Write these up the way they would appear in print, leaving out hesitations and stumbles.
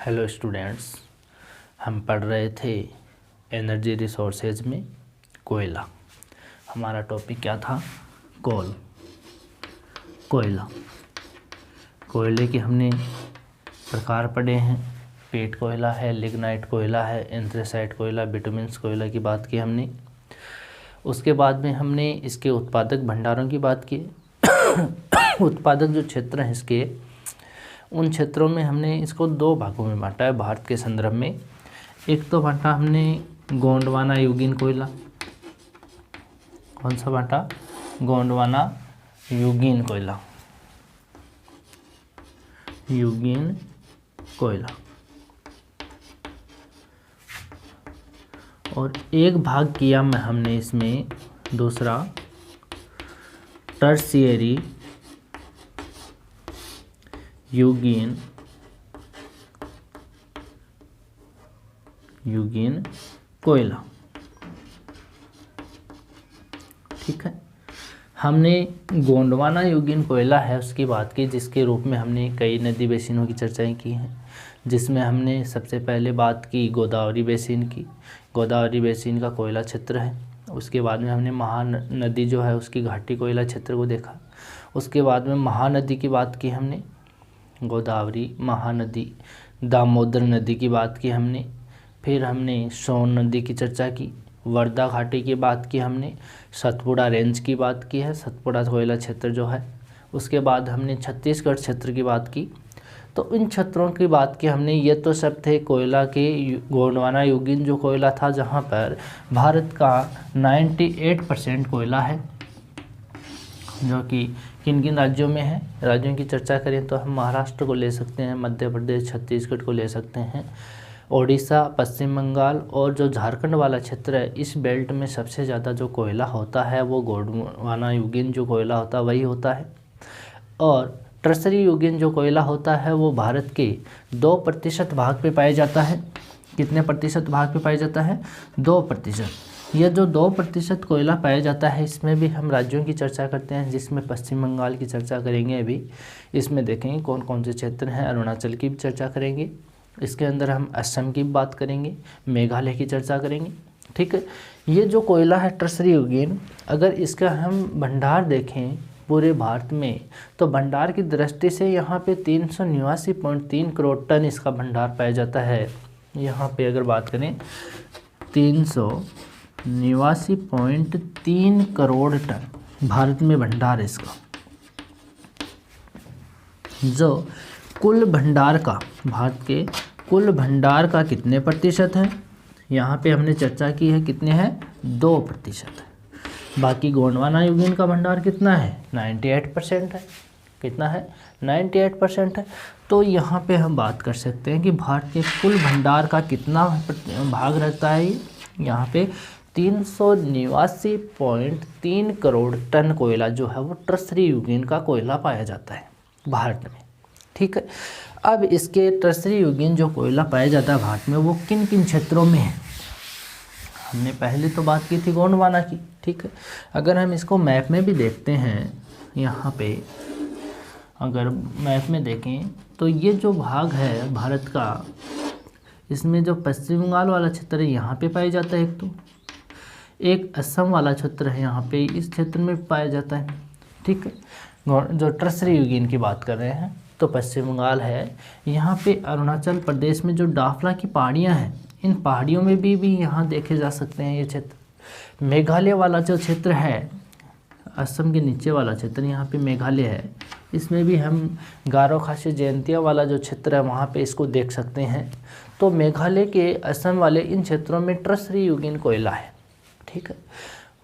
Hello students, हम पढ़ रहे थे एनर्जी रिसोर्सेज में कोयला। हमारा टॉपिक क्या था? कोयला। कोयले के हमने प्रकार पढ़े हैं। पेट कोयला है, लिग्नाइट कोयला है, एंथ्रेसाइट कोयला, बिटुमिन्स कोयला की बात की हमने। उसके बाद में हमने इसके उत्पादक भंडारों की बात की। उत्पादक जो क्षेत्र हैं इसके, उन क्षेत्रों में हमने इसको दो भागों में बांटा है भारत के संदर्भ में। एक तो बांटा हमने गोंडवाना यूगिन कोयला। कौन सा बांटा? गोंडवाना यूगिन कोयला। यूगिन कोयला। और एक भाग किया मैं हमने इसमें दूसरा टर्शियरी यूगिन कोयला। ठीक है, हमने गोंडवाना यूगिन कोयला है उसकी बात की, जिसके रूप में हमने कई नदी बेसिनों की चर्चाएं की हैं, जिसमें हमने सबसे पहले बात की गोदावरी बेसिन की। गोदावरी बेसिन का कोयला क्षेत्र है। उसके बाद में हमने महानदी जो है उसकी घाटी कोयला क्षेत्र को देखा। उसके बाद में महानदी की बात की हमने, गोदावरी, महानदी, दामोदर नदी की बात की हमने। फिर हमने सोन नदी की चर्चा की, वर्धा घाटी की बात की हमने, सतपुड़ा रेंज की बात की है, सतपुड़ा कोयला क्षेत्र जो है। उसके बाद हमने छत्तीसगढ़ क्षेत्र की बात की। तो इन क्षेत्रों की बात की हमने। ये तो सब थे कोयला के गोंडवाना यूगिन जो कोयला था, जहाँ पर भारत का 98% कोयला है, जो कि किन किन राज्यों में है। राज्यों की चर्चा करें तो हम महाराष्ट्र को ले सकते हैं, मध्य प्रदेश, छत्तीसगढ़ को ले सकते हैं, ओडिशा, पश्चिम बंगाल और जो झारखंड वाला क्षेत्र है। इस बेल्ट में सबसे ज़्यादा जो कोयला होता है वो गोंडवाना यूगिन जो कोयला होता है वही होता है। और टर्शरी यूगिन जो कोयला होता है वो भारत के 2% भाग पे पाया जाता है। कितने प्रतिशत भाग पे पाया जाता है? 2%। यह जो 2% कोयला पाया जाता है, इसमें भी हम राज्यों की चर्चा करते हैं, जिसमें पश्चिम बंगाल की चर्चा करेंगे अभी। इसमें देखेंगे कौन कौन से क्षेत्र हैं। अरुणाचल की भी चर्चा करेंगे। इसके अंदर हम असम की बात करेंगे, मेघालय की चर्चा करेंगे। ठीक है, ये जो कोयला है टर्शरी यूगिन, अगर इसका हम भंडार देखें पूरे भारत में, तो भंडार की दृष्टि से यहाँ पे 389.3 करोड़ टन इसका भंडार पाया जाता है। यहाँ पे अगर बात करें 389.3 करोड़ टन भारत में भंडार है इसका। जो कुल भंडार का, भारत के कुल भंडार का कितने प्रतिशत है? यहाँ पे हमने चर्चा की है, कितने हैं? 2% है। बाकी गोंडवाना यूगिन का भंडार कितना है? 98% है। कितना है? 98% है। तो यहाँ पे हम बात कर सकते हैं कि भारत के कुल भंडार का कितना भाग रहता है। यहाँ पे 389.3 करोड़ टन कोयला जो है वो टर्शरी यूगिन का कोयला पाया जाता है भारत में। ठीक है, अब इसके टर्शरी यूगिन जो कोयला पाया जाता है भारत में, वो किन किन क्षेत्रों में है? हमने पहले तो बात की थी गोंडवाना की। ठीक है, अगर हम इसको मैप में भी देखते हैं, यहाँ पे अगर मैप में देखें तो ये जो भाग है भारत का, इसमें जो पश्चिम बंगाल वाला क्षेत्र है यहाँ पे पाया जाता है। एक असम वाला क्षेत्र है, यहाँ पे इस क्षेत्र में पाया जाता है। ठीक है, जो टर्शरी यूगिन की बात कर रहे हैं तो पश्चिम बंगाल है। यहाँ पे अरुणाचल प्रदेश में जो डाफला की पहाड़ियाँ हैं, इन पहाड़ियों में भी यहाँ देखे जा सकते हैं ये क्षेत्र। मेघालय वाला जो क्षेत्र है, असम के नीचे वाला क्षेत्र, यहाँ पे मेघालय है। इसमें भी हम गारो खासी जयंतिया वाला जो क्षेत्र है वहाँ पे इसको देख सकते हैं। तो मेघालय के, असम वाले इन क्षेत्रों में टर्शरी यूगिन कोयला है। ठीक है,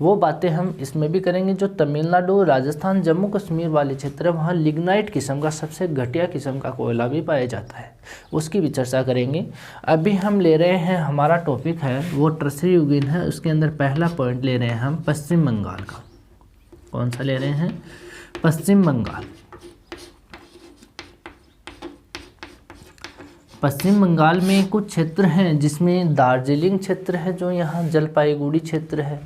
वो बातें हम इसमें भी करेंगे। जो तमिलनाडु, राजस्थान, जम्मू कश्मीर वाले क्षेत्र है, वहाँ लिग्नाइट किस्म का, सबसे घटिया किस्म का कोयला भी पाया जाता है, उसकी भी चर्चा करेंगे। अभी हम ले रहे हैं, हमारा टॉपिक है वो टर्शरी यूगिन है। उसके अंदर पहला पॉइंट ले रहे हैं हम पश्चिम बंगाल का। कौन सा ले रहे हैं? पश्चिम बंगाल। पश्चिम बंगाल में कुछ क्षेत्र हैं जिसमें दार्जिलिंग क्षेत्र है, जो यहाँ जलपाईगुड़ी क्षेत्र है,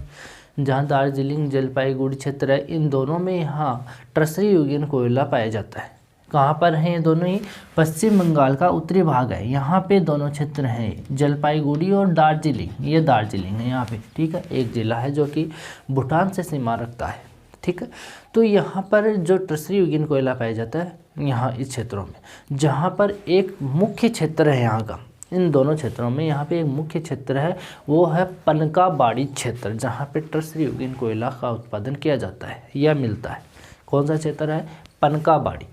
जहाँ दार्जिलिंग जलपाईगुड़ी क्षेत्र है, इन दोनों में यहाँ टर्शरी यूगिन कोयला पाया जाता है। कहाँ पर हैं ये दोनों ही? पश्चिम बंगाल का उत्तरी भाग है, यहाँ पे दोनों क्षेत्र हैं, जलपाईगुड़ी और दार्जिलिंग। ये दार्जिलिंग है यहाँ पे, ठीक है, एक जिला है जो कि भूटान से सीमा रखता है, ठीक है। तो यहाँ पर जो टर्सरी यूरेनियम कोयला पाया जाता है यहाँ इस क्षेत्रों में, जहाँ पर एक मुख्य क्षेत्र है यहाँ का, इन दोनों क्षेत्रों में यहाँ पे एक मुख्य क्षेत्र है, वो है पनकाबाड़ी क्षेत्र, जहाँ पे टर्सरी यूरेनियम कोयला का उत्पादन किया जाता है या मिलता है। कौन सा क्षेत्र है? पनकाबाड़ी।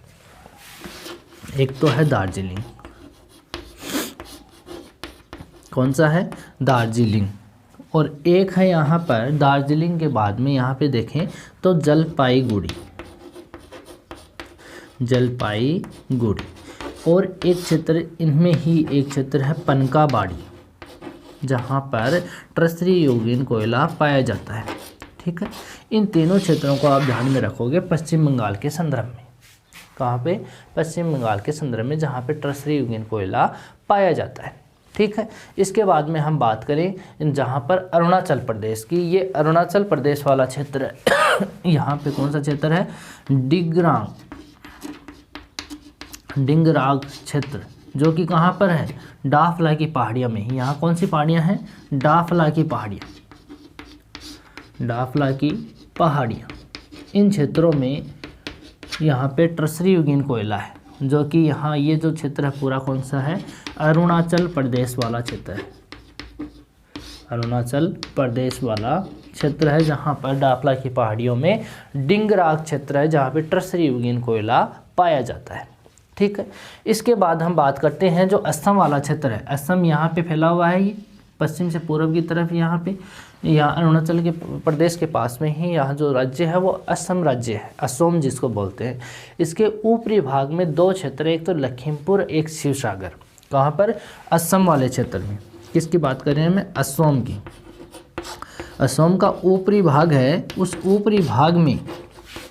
एक तो है दार्जिलिंग, कौन सा है? दार्जिलिंग। और एक है यहाँ पर दार्जिलिंग के बाद में यहाँ पे देखें तो जलपाईगुड़ी, जलपाईगुड़ी। और एक क्षेत्र, इनमें ही एक क्षेत्र है पनकाबाड़ी, जहाँ पर टर्सरी यूरेनियम कोयला पाया जाता है, ठीक है। इन तीनों क्षेत्रों को आप ध्यान में रखोगे पश्चिम बंगाल के संदर्भ में। कहाँ पे? पश्चिम बंगाल के संदर्भ में, जहाँ पे टर्सरी यूरेनियम कोयला पाया जाता है, ठीक है। इसके बाद में हम बात करें जहाँ पर अरुणाचल प्रदेश की, ये अरुणाचल प्रदेश वाला क्षेत्र है। यहाँ पे कौन सा क्षेत्र है? डिंगराग क्षेत्र, जो कि कहाँ पर है? डाफला की पहाड़ियों में। यहाँ कौन सी पहाड़ियाँ हैं? डाफला की पहाड़ियाँ, डाफला की पहाड़ियाँ। इन क्षेत्रों में यहाँ पे टर्सरी यूरेनियम कोयला है, जो कि यहाँ ये जो क्षेत्र है पूरा कौन सा है? अरुणाचल प्रदेश वाला क्षेत्र है, अरुणाचल प्रदेश वाला क्षेत्र है, जहाँ पर डाफला की पहाड़ियों में डिंगराग क्षेत्र है, जहाँ पे टर्सरी यूरेनियम कोयला पाया जाता है, ठीक है। इसके बाद हम बात करते हैं जो असम वाला क्षेत्र है। असम यहाँ पे फैला हुआ है, ये पश्चिम से पूर्व की तरफ, यहाँ पे, यहाँ अरुणाचल के प्रदेश के पास में ही यहाँ जो राज्य है वो असम राज्य है, असोम जिसको बोलते हैं। इसके ऊपरी भाग में दो क्षेत्र, एक तो लखीमपुर, एक शिवसागर। कहाँ पर? असम वाले क्षेत्र में। किसकी बात कर रहे हैं? मैं असोम की। असोम का ऊपरी भाग है, उस ऊपरी भाग में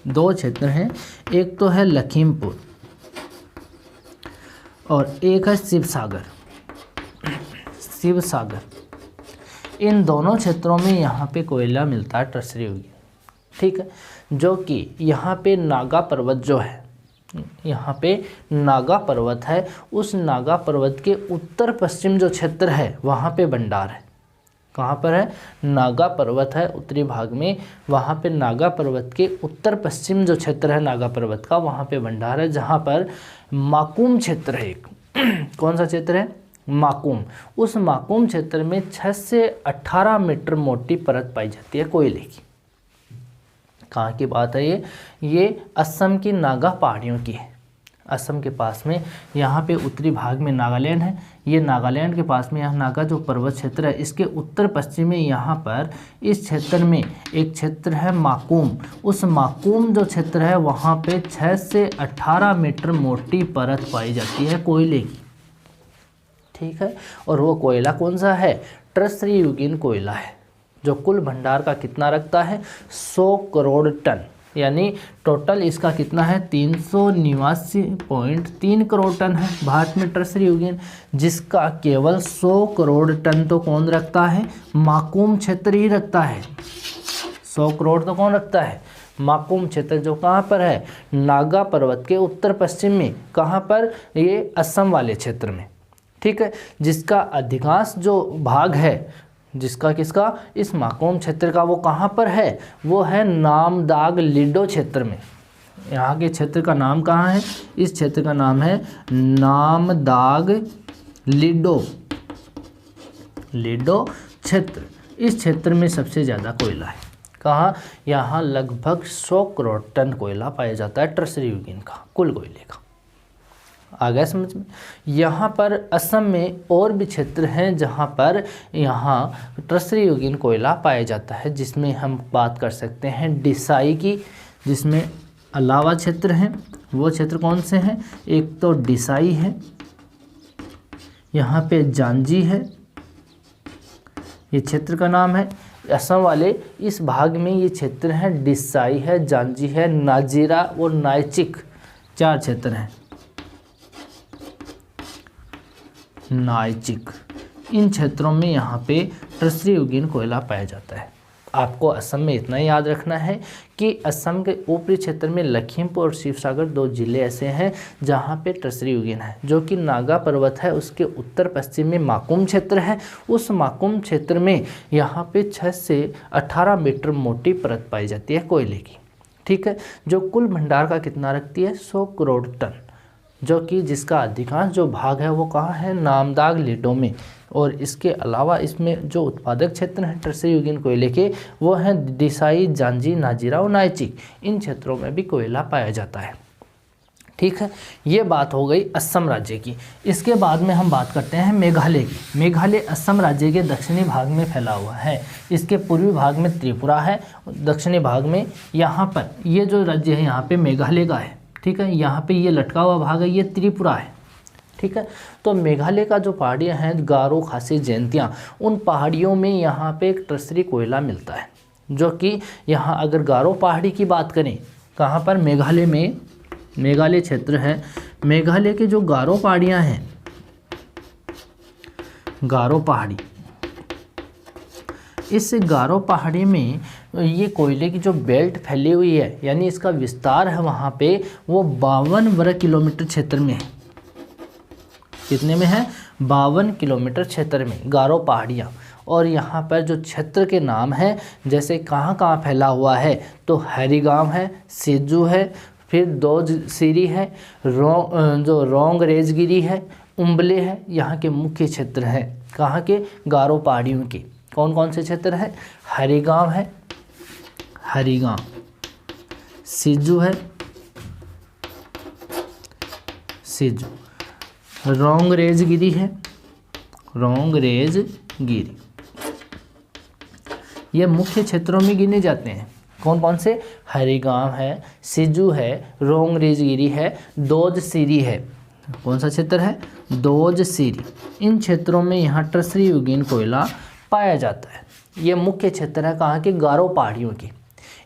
दो क्षेत्र हैं, एक तो है लखीमपुर और एक है शिवसागर। इन दोनों क्षेत्रों में यहाँ पे कोयला मिलता है, टर्सरी यूरेनियम, ठीक है। जो कि यहाँ पे नागा पर्वत जो है, यहाँ पे नागा पर्वत है, उस नागा पर्वत के उत्तर पश्चिम जो क्षेत्र है वहाँ पे भंडार है। कहाँ पर है? नागा पर्वत है उत्तरी भाग में, वहाँ पे नागा पर्वत के उत्तर पश्चिम जो क्षेत्र है नागा पर्वत का, वहाँ पे भंडार है, जहाँ पर माकूम क्षेत्र है एक। कौन सा क्षेत्र है? माकूम। उस माकूम क्षेत्र में 6 से 18 मीटर मोटी परत पाई जाती है कोयले की। कहाँ की बात है ये असम की नागा पहाड़ियों की है। असम के पास में यहाँ पे उत्तरी भाग में नागालैंड है, ये नागालैंड के पास में यहाँ नागा जो पर्वत क्षेत्र है, इसके उत्तर पश्चिम में यहाँ पर इस क्षेत्र में एक क्षेत्र है माकूम। उस माकूम जो क्षेत्र है वहाँ पे 6 से 18 मीटर मोटी परत पाई जाती है कोयले की, ठीक है। और वो कोयला कौन सा है? टर्सरी यूरेनियम कोयला है, जो कुल भंडार का कितना रखता है? 100 करोड़ टन, यानी टोटल इसका कितना है? 389.3 करोड़ टन है भारत में टर्सरी यूरेनियम, जिसका केवल 100 करोड़ टन तो कौन रखता है? माकूम क्षेत्र ही रखता है। 100 करोड़ तो कौन रखता है? माकूम क्षेत्र, जो कहाँ पर है? नागा पर्वत के उत्तर पश्चिम में। कहाँ पर? ये असम वाले क्षेत्र में, ठीक है। जिसका अधिकांश जो भाग है, जिसका किसका? इस माकूम क्षेत्र का, वो कहाँ पर है? वो है नामदाग लिडो क्षेत्र में। यहाँ के क्षेत्र का नाम कहाँ है? इस क्षेत्र का नाम है नामदाग लिडो क्षेत्र। इस क्षेत्र में सबसे ज़्यादा कोयला है। कहाँ? यहाँ लगभग 100 करोड़ टन कोयला पाया जाता है टर्सरी यूरेनियम का, कुल कोयले का। आ गया समझ में? यहाँ पर असम में और भी क्षेत्र हैं जहाँ पर यहाँ टर्सरी यूरेनियम कोयला पाया जाता है, जिसमें हम बात कर सकते हैं डिसाई की, जिसमें अलावा क्षेत्र हैं। वो क्षेत्र कौन से हैं? एक तो डिसाई है, यहाँ पे जांजी है, ये क्षेत्र का नाम है। असम वाले इस भाग में ये क्षेत्र हैं, डिसाई है, जांजी है, नाजीरा और नाइचिक, 4 क्षेत्र हैं। नाइचिक, इन क्षेत्रों में यहाँ पे टर्सरी यूरेनियम कोयला पाया जाता है। आपको असम में इतना याद रखना है कि असम के ऊपरी क्षेत्र में लखीमपुर और शिवसागर 2 जिले ऐसे हैं जहाँ पे टर्सरी यूगिन है, जो कि नागा पर्वत है उसके उत्तर पश्चिम में माकुम क्षेत्र है। उस माकुम क्षेत्र में यहाँ पे 6 से 18 मीटर मोटी परत पाई जाती है कोयले की, ठीक है, जो कुल भंडार का कितना रखती है 100 करोड़ टन, जो कि जिसका अधिकांश जो भाग है वो कहाँ है नामदाग लेटों में। और इसके अलावा इसमें जो उत्पादक क्षेत्र हैं टर्सरी यूगिन कोयले के वो हैं दिसाई, जांजी, नाजीरा और नाइचिक, इन क्षेत्रों में भी कोयला पाया जाता है, ठीक है। ये बात हो गई असम राज्य की। इसके बाद में हम बात करते हैं मेघालय की। मेघालय असम राज्य के दक्षिणी भाग में फैला हुआ है। इसके पूर्वी भाग में त्रिपुरा है, दक्षिणी भाग में यहाँ पर ये जो राज्य है यहाँ पे मेघालय का है, ठीक है। यहाँ पे ये लटका हुआ भाग है ये त्रिपुरा है, ठीक है। तो मेघालय का जो पहाड़ियाँ हैं गारो, खासी, जयंतियाँ, उन पहाड़ियों में यहाँ पे एक टर्सरी कोयला मिलता है, जो कि यहाँ अगर गारो पहाड़ी की बात करें, कहाँ पर मेघालय में, मेघालय क्षेत्र है, मेघालय के जो गारो पहाड़ियाँ हैं, गारो पहाड़ी, इस गारो पहाड़ी में ये कोयले की जो बेल्ट फैली हुई है यानी इसका विस्तार है वहाँ पे वो 52 वर्ग किलोमीटर क्षेत्र में है। कितने में है 52 किलोमीटर क्षेत्र में गारो पहाड़ियाँ। और यहाँ पर जो क्षेत्र के नाम हैं जैसे कहाँ कहाँ फैला हुआ है तो हैरीगांव है, सिजू है, फिर दोज सीरी है, जो रोंग रेजगिरी है, उम्बले है, यहाँ के मुख्य क्षेत्र हैं कहाँ के गारो पहाड़ियों के। कौन कौन से क्षेत्र है हैरीगांव है, हैरीगांव, सिजू है, सिजू, रोंग रेजगिरी है, रोंग रेजगिरी, ये मुख्य क्षेत्रों में गिने जाते हैं। कौन कौन से हैरीगांव है, सिजू है, रोंग रेजगिरी है, दोज सीरी है। कौन सा क्षेत्र है दोज सीरी। इन क्षेत्रों में यहाँ टर्सरी यूगिन कोयला पाया जाता है। ये मुख्य क्षेत्र है कहाँ के गारो पहाड़ियों के।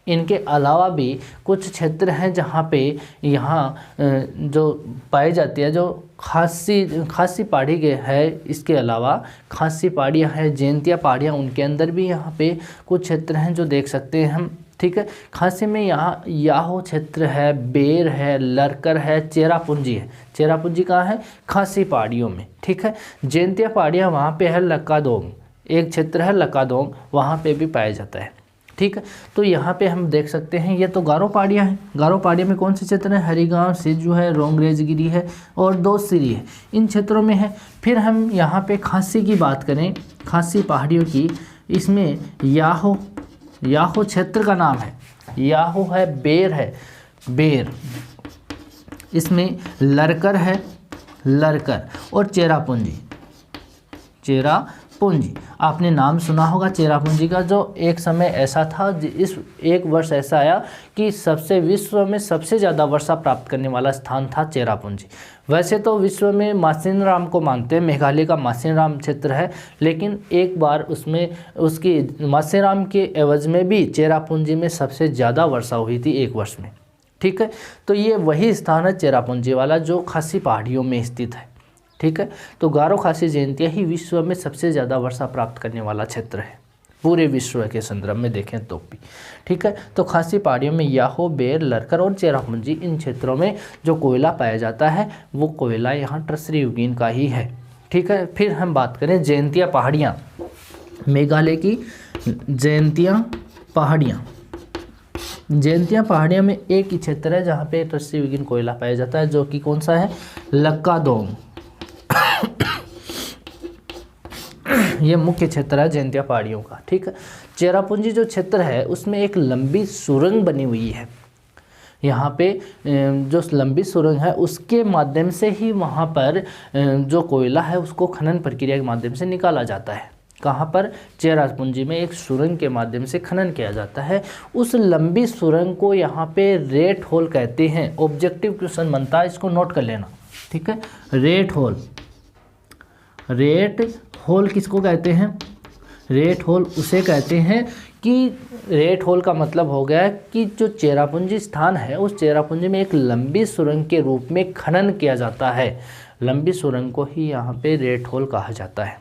इनके अलावा भी कुछ क्षेत्र हैं जहाँ पे यहाँ जो पाई जाती है जो खासी पहाड़ी के है, इसके अलावा खासी पहाड़ियाँ हैं, जयंतिया पहाड़ियाँ, उनके अंदर भी यहाँ पे कुछ क्षेत्र हैं जो देख सकते हैं हम, ठीक है। खासी में यहाँ याहो क्षेत्र है, बेर है, लरकर है, चेरापूंजी है। चेरापूंजी कहाँ है खासी पहाड़ियों में, ठीक है। जयंतिया पहाड़ियाँ वहाँ पे है लक्कादोंग, एक क्षेत्र है लक्कादोंग, वहाँ पे भी पाया जाता है, ठीक है। तो यहाँ पे हम देख सकते हैं ये तो गारो पहाड़ियाँ हैं। गारो पहाड़ियों में कौन से क्षेत्र हैं हैरीगांव, सिजू है, रोंग रेजगिरी है और दोसीरी है, इन क्षेत्रों में है। फिर हम यहाँ पे खासी की बात करें, खासी पहाड़ियों की, इसमें याहो क्षेत्र का नाम है, याहो है, बेर है, बेर, इसमें लरकर है, लरकर और चेरापूंजी, चेरापूंजी। आपने नाम सुना होगा चेरापूंजी का, जो एक समय ऐसा था, इस एक वर्ष ऐसा आया कि विश्व में सबसे ज़्यादा वर्षा प्राप्त करने वाला स्थान था चेरापूंजी। वैसे तो विश्व में मासिनराम को मानते हैं, मेघालय का मासिनराम क्षेत्र है, लेकिन एक बार उसमें उसकी मासिनराम के एवज में भी चेरापूंजी में सबसे ज़्यादा वर्षा हुई थी एक वर्ष में, ठीक है। तो ये वही स्थान है चेरापूंजी वाला जो खासी पहाड़ियों में स्थित है, ठीक है। तो गारो खासी जयंतिया ही विश्व में सबसे ज़्यादा वर्षा प्राप्त करने वाला क्षेत्र है पूरे विश्व के संदर्भ में देखें तो भी, ठीक है। तो खासी पहाड़ियों में याहो, बेर, लरकर और चेरापूंजी, इन क्षेत्रों में जो कोयला पाया जाता है वो कोयला यहाँ टर्सरी यूगिन का ही है, ठीक है। फिर हम बात करें जयंतिया पहाड़ियाँ, मेघालय की जयंतिया पहाड़ियाँ। जयंतिया पहाड़ियाँ में एक ही क्षेत्र है जहाँ पे टर्सरी यूगिन कोयला पाया जाता है, जो कि कौन सा है लक्कादोंग। ये मुख्य क्षेत्र है जयंतिया पहाड़ियों का, ठीक है। चेरापूंजी जो क्षेत्र है उसमें एक लंबी सुरंग बनी हुई है। यहाँ पे जो लंबी सुरंग है उसके माध्यम से ही वहाँ पर जो कोयला है उसको खनन प्रक्रिया के माध्यम से निकाला जाता है। कहाँ पर चेरापूंजी में एक सुरंग के माध्यम से खनन किया जाता है। उस लंबी सुरंग को यहाँ पे रेट होल कहते हैं। ऑब्जेक्टिव क्वेश्चन बनता है, इसको नोट कर लेना, ठीक है। रेट होल, रेट होल किसको कहते हैं, रेट होल उसे कहते हैं कि रेट होल का मतलब हो गया कि जो चेरापूंजी स्थान है उस चेरापूंजी में एक लंबी सुरंग के रूप में खनन किया जाता है। लंबी सुरंग को ही यहाँ पे रेट होल कहा जाता है,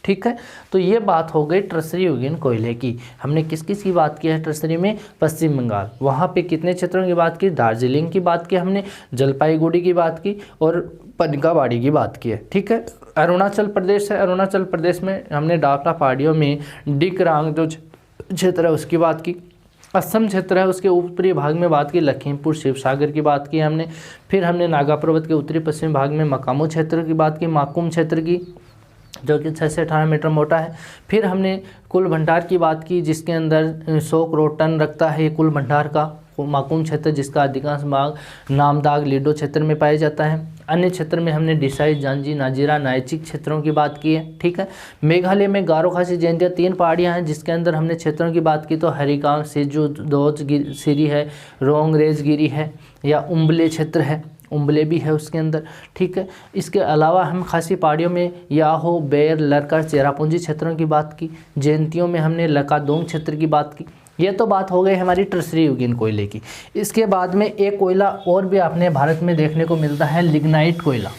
ठीक है। तो ये बात हो गई टर्सरी युगीन कोयले की। हमने किस किस की बात की है टर्सरी में? पश्चिम बंगाल, वहाँ पे कितने क्षेत्रों की बात की? दार्जिलिंग की बात की हमने, जलपाईगुड़ी की बात की और पनकाबाड़ी की बात की है, ठीक है। अरुणाचल प्रदेश है, अरुणाचल प्रदेश में हमने डाकला पहाड़ियों में डिक्रांग जो क्षेत्र है उसकी बात की। असम क्षेत्र है उसके ऊपरी भाग में बात की, लखीमपुर शिवसागर की बात की हमने। फिर हमने नागा पर्वत के उत्तरी पश्चिमी भाग में मकामो क्षेत्र की बात की, माकुम क्षेत्र की, जो कि 6 से 18 मीटर मोटा है। फिर हमने कुल भंडार की बात की जिसके अंदर 100 करोड़ टन रखता है ये कुल भंडार का माकुम क्षेत्र, जिसका अधिकांश भाग नामदाग लीडो क्षेत्र में पाया जाता है। अन्य क्षेत्र में हमने डिसाई, जांजी, नाजिरा, नाइचिक क्षेत्रों की बात की है, ठीक है। मेघालय में गारो खासी जयंतिया 3 पहाड़ियाँ हैं जिसके अंदर हमने क्षेत्रों की बात की तो हरिकांग, सिजू, दोज सिरी है, रोंगरेज गिरी है या उम्बले क्षेत्र है, उम्बले भी है उसके अंदर, ठीक है। इसके अलावा हम खासी पहाड़ियों में याहो, बेर, लरकर, चेरापूंजी क्षेत्रों की बात की। जयंतियों में हमने लकादोंग क्षेत्र की बात की। ये तो बात हो गई हमारी टर्सरी युगीन कोयले की। इसके बाद में एक कोयला और भी अपने भारत में देखने को मिलता है, लिग्नाइट कोयला।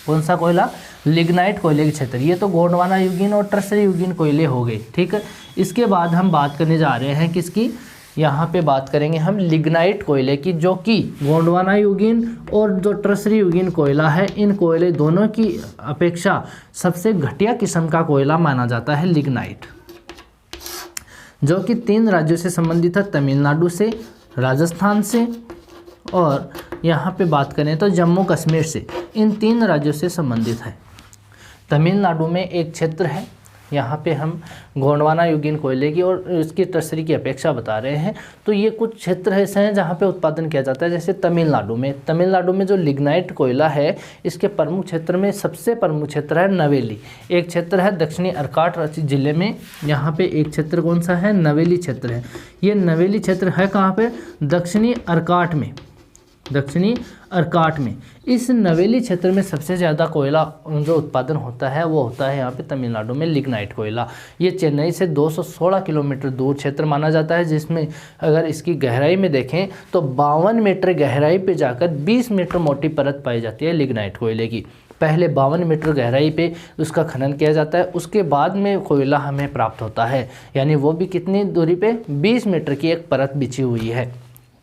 कौन सा कोयला? लिग्नाइट कोयले के क्षेत्र। ये तो गोंडवाना युगीन और टर्सरी युगीन कोयले हो गए, ठीक है। इसके बाद हम बात करने जा रहे हैं किसकी? यहाँ पे बात करेंगे हम लिग्नाइट कोयले की, जो कि गोंडवाना युगीन और जो टर्सरी युगीन कोयला है, इन कोयले दोनों की अपेक्षा सबसे घटिया किस्म का कोयला माना जाता है लिग्नाइट, जो कि 3 राज्यों से संबंधित है, तमिलनाडु से, राजस्थान से और यहाँ पे बात करें तो जम्मू कश्मीर से। इन 3 राज्यों से संबंधित है। तमिलनाडु में एक क्षेत्र है, यहाँ पे हम गोंडवाना युगीन कोयले की और इसकी टर्सरी की अपेक्षा बता रहे हैं। तो ये कुछ क्षेत्र ऐसे हैं जहाँ पे उत्पादन किया जाता है, जैसे तमिलनाडु में जो लिग्नाइट कोयला है इसके प्रमुख क्षेत्र में सबसे प्रमुख क्षेत्र है नवेली। एक क्षेत्र है दक्षिणी अर्काट जिले में, यहाँ पे एक क्षेत्र कौन सा है? नवेली क्षेत्र है। ये नवेली क्षेत्र है कहाँ पे? दक्षिणी अर्काट में, दक्षिणी अर्काट में। इस नवेली क्षेत्र में सबसे ज़्यादा कोयला जो उत्पादन होता है वो होता है यहाँ पे तमिलनाडु में लिग्नाइट कोयला। ये चेन्नई से 216 किलोमीटर दूर क्षेत्र माना जाता है, जिसमें अगर इसकी गहराई में देखें तो 52 मीटर गहराई पे जाकर 20 मीटर मोटी परत पाई जाती है लिग्नाइट कोयले की। पहले 52 मीटर गहराई पे उसका खनन किया जाता है, उसके बाद में कोयला हमें प्राप्त होता है, यानी वो भी कितनी दूरी पे? 20 मीटर की एक परत बिछी हुई है,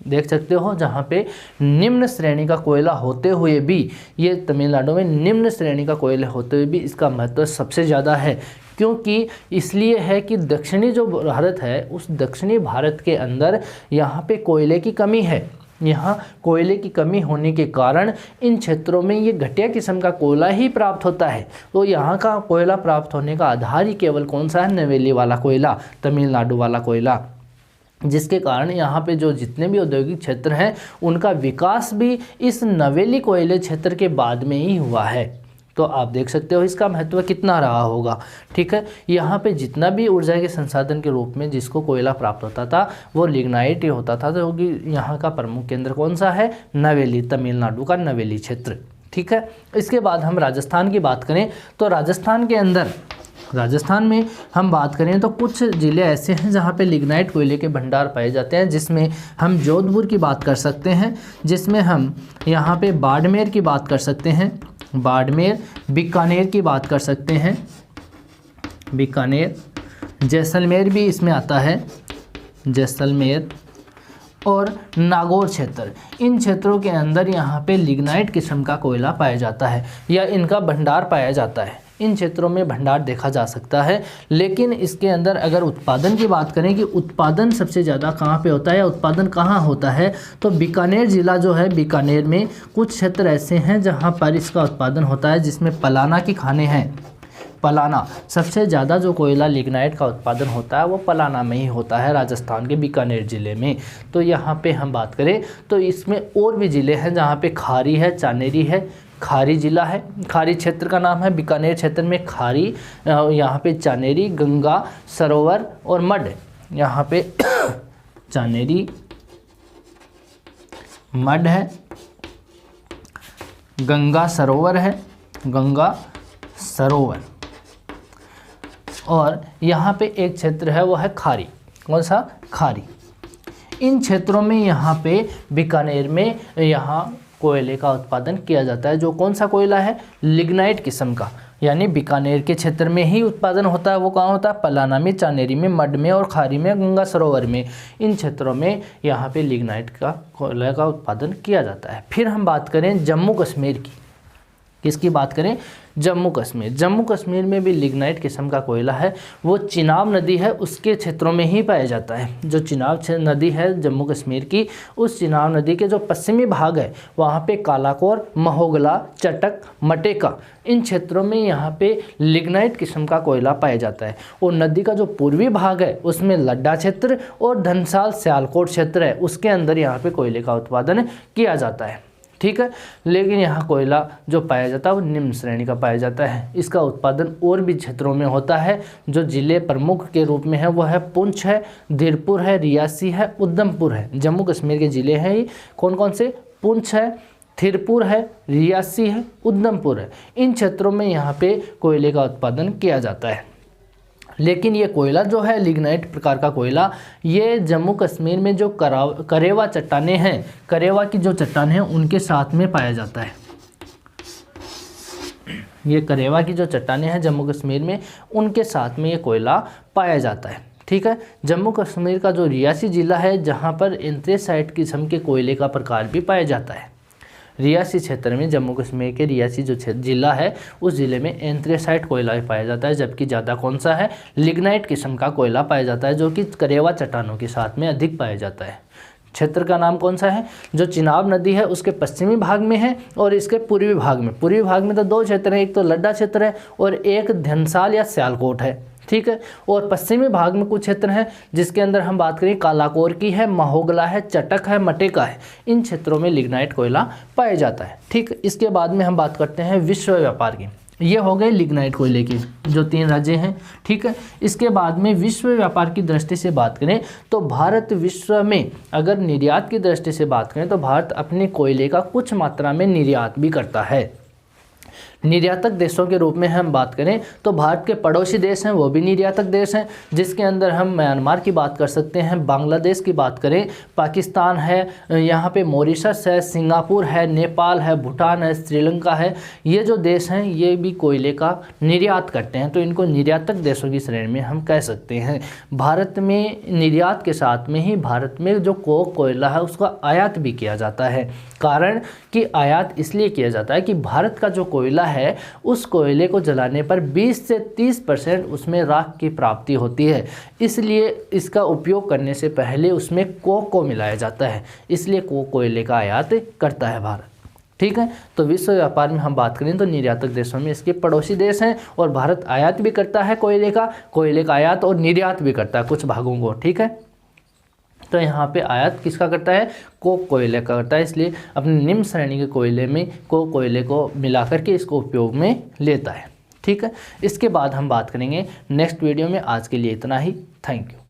देख सकते हो, जहाँ पे निम्न श्रेणी का कोयला होते हुए भी, ये तमिलनाडु में निम्न श्रेणी का कोयला होते हुए भी इसका महत्व सबसे ज़्यादा है। क्योंकि इसलिए है कि दक्षिणी जो भारत है उस दक्षिणी भारत के अंदर यहाँ पे कोयले की कमी है। यहाँ कोयले की कमी होने के कारण इन क्षेत्रों में ये घटिया किस्म का कोयला ही प्राप्त होता है। तो यहाँ का कोयला प्राप्त होने का आधार ही केवल कौन सा है? नवेली वाला कोयला, तमिलनाडु वाला कोयला, जिसके कारण यहाँ पे जो जितने भी औद्योगिक क्षेत्र हैं उनका विकास भी इस नवेली कोयले क्षेत्र के बाद में ही हुआ है। तो आप देख सकते हो इसका महत्व कितना रहा होगा, ठीक है। यहाँ पे जितना भी ऊर्जा के संसाधन के रूप में जिसको कोयला प्राप्त होता था वो लिग्नाइट ही होता था, जो कि यहाँ का प्रमुख केंद्र कौन सा है? नवेली, तमिलनाडु का नवेली क्षेत्र, ठीक है। इसके बाद हम राजस्थान की बात करें तो राजस्थान के अंदर, राजस्थान में हम बात करें तो कुछ ज़िले ऐसे हैं जहाँ पे लिग्नाइट कोयले के भंडार पाए जाते हैं, जिसमें हम जोधपुर की बात कर सकते हैं, जिसमें हम यहाँ पे बाड़मेर की बात कर सकते हैं, बाड़मेर, बीकानेर की बात कर सकते हैं, बीकानेर, जैसलमेर भी इसमें आता है, जैसलमेर, और नागौर क्षेत्र। इन क्षेत्रों के अंदर यहाँ पे लिग्नाइट किस्म का कोयला पाया जाता है या इनका भंडार पाया जाता है। इन क्षेत्रों में भंडार देखा जा सकता है, लेकिन इसके अंदर अगर उत्पादन की बात करें कि उत्पादन सबसे ज़्यादा कहाँ पे होता है या उत्पादन कहाँ होता है, तो बीकानेर ज़िला जो है, बीकानेर में कुछ क्षेत्र ऐसे हैं जहाँ पर इसका उत्पादन होता है, जिसमें पलाना की खानें हैं। पलाना सबसे ज़्यादा जो कोयला लिग्नाइट का उत्पादन होता है वो पलाना में ही होता है, राजस्थान के बीकानेर ज़िले में। तो यहाँ पे हम बात करें तो इसमें और भी ज़िले हैं जहाँ पे खारी है, चानेरी है, खारी जिला है, खारी क्षेत्र का नाम है। बीकानेर क्षेत्र में खारी, यहाँ पे चानेरी, गंगा सरोवर और मड, यहाँ पे चानेरी, मड है, गंगा सरोवर है, गंगा सरोवर, और यहाँ पे एक क्षेत्र है वो है खारी। कौन सा? खारी। इन क्षेत्रों में यहाँ पे बीकानेर में यहाँ कोयले का उत्पादन किया जाता है, जो कौन सा कोयला है? लिग्नाइट किस्म का। यानी बीकानेर के क्षेत्र में ही उत्पादन होता है। वो कहाँ होता है? पलाना में, चानेरी में, मड में और खारी में, गंगा सरोवर में, इन क्षेत्रों में यहाँ पे लिग्नाइट का कोयला का उत्पादन किया जाता है। फिर हम बात करें जम्मू कश्मीर की, किसकी बात करें? जम्मू कश्मीर। जम्मू कश्मीर में भी लिग्नाइट किस्म का कोयला है, वो चिनाब नदी है उसके क्षेत्रों में ही पाया जाता है। जो चिनाब नदी है जम्मू कश्मीर की, उस चिनाब नदी के जो पश्चिमी भाग है वहाँ पे कालाकोर, महोगला, चटक, मटेका, इन क्षेत्रों में यहाँ पे लिग्नाइट किस्म का कोयला पाया जाता है। और नदी का जो पूर्वी भाग है उसमें लड्डा क्षेत्र और धनसाल सियालकोट क्षेत्र है, उसके अंदर यहाँ पे कोयले का उत्पादन किया जाता है। ठीक है, लेकिन यहाँ कोयला जो पाया जाता है वो निम्न श्रेणी का पाया जाता है। इसका उत्पादन और भी क्षेत्रों में होता है। जो जिले प्रमुख के रूप में है वो है पुंछ है, धीरपुर है, रियासी है, उधमपुर है। जम्मू कश्मीर के ज़िले हैं ये कौन कौन से? पुंछ है, धीरपुर है, रियासी है, उधमपुर है। इन क्षेत्रों में यहाँ पे कोयले का उत्पादन किया जाता है। लेकिन ये कोयला जो है लिग्नाइट प्रकार का कोयला, ये जम्मू कश्मीर में जो करेवा चट्टानें हैं, करेवा की जो चट्टानें हैं उनके साथ में पाया जाता है। ये करेवा की जो चट्टानें हैं जम्मू कश्मीर में, उनके साथ में ये कोयला पाया जाता है। ठीक है, जम्मू कश्मीर का जो रियासी ज़िला है जहाँ पर एंथ्रेसाइट किस्म के कोयले का प्रकार भी पाया जाता है। रियासी क्षेत्र में, जम्मू कश्मीर के रियासी जो ज़िला है उस ज़िले में एंथ्रेसाइट कोयला पाया जाता है, जबकि ज़्यादा कौन सा है? लिग्नाइट किस्म का कोयला पाया जाता है, जो कि करेवा चट्टानों के साथ में अधिक पाया जाता है। क्षेत्र का नाम कौन सा है? जो चिनाब नदी है उसके पश्चिमी भाग में है और इसके पूर्वी भाग में। पूर्वी भाग में तो दो क्षेत्र हैं, एक तो लड्डा क्षेत्र है और एक धनसाल या सियालकोट है। ठीक है, और पश्चिमी भाग में कुछ क्षेत्र हैं जिसके अंदर हम बात करें कालाकोर की है, महोगला है, चटक है, मटेका है। इन क्षेत्रों में लिग्नाइट कोयला पाया जाता है। ठीक, इसके बाद में हम बात करते हैं विश्व व्यापार की। ये हो गए लिग्नाइट कोयले के जो 3 राज्य हैं। ठीक है, इसके बाद में विश्व व्यापार की दृष्टि से बात करें तो भारत विश्व में अगर निर्यात की दृष्टि से बात करें तो भारत अपने कोयले का कुछ मात्रा में निर्यात भी करता है। निर्यातक देशों के रूप में हम बात करें तो भारत के पड़ोसी देश हैं वो भी निर्यातक देश हैं, जिसके अंदर हम म्यांमार की बात कर सकते हैं, बांग्लादेश की बात करें, पाकिस्तान है, यहाँ पे मॉरिशस है, सिंगापुर है, नेपाल है, भूटान है, श्रीलंका है। ये जो देश हैं ये भी कोयले का निर्यात करते हैं, तो इनको निर्यातक देशों की श्रेणी में हम कह सकते हैं। भारत में निर्यात के साथ में ही भारत में जो कोयला है उसका आयात भी किया जाता है। कारण कि आयात इसलिए किया जाता है कि भारत का जो कोयला है उस कोयले को जलाने पर 20 से 30% उसमें राख की प्राप्ति होती है, इसलिए इसका उपयोग करने से पहले उसमें कोक को मिलाया जाता है, इसलिए कोयले का आयात करता है भारत। ठीक है, तो विश्व व्यापार में हम बात करें तो निर्यातक देशों में इसके पड़ोसी देश हैं और भारत आयात भी करता है कोयले का आयात और निर्यात भी करता है कुछ भागों को। ठीक है, तो यहाँ पे आयात किसका करता है? कोक कोयले का करता है, इसलिए अपने निम्न श्रेणी के कोयले में कोयले को मिलाकर के इसको उपयोग में लेता है। ठीक है, इसके बाद हम बात करेंगे नेक्स्ट वीडियो में। आज के लिए इतना ही, थैंक यू।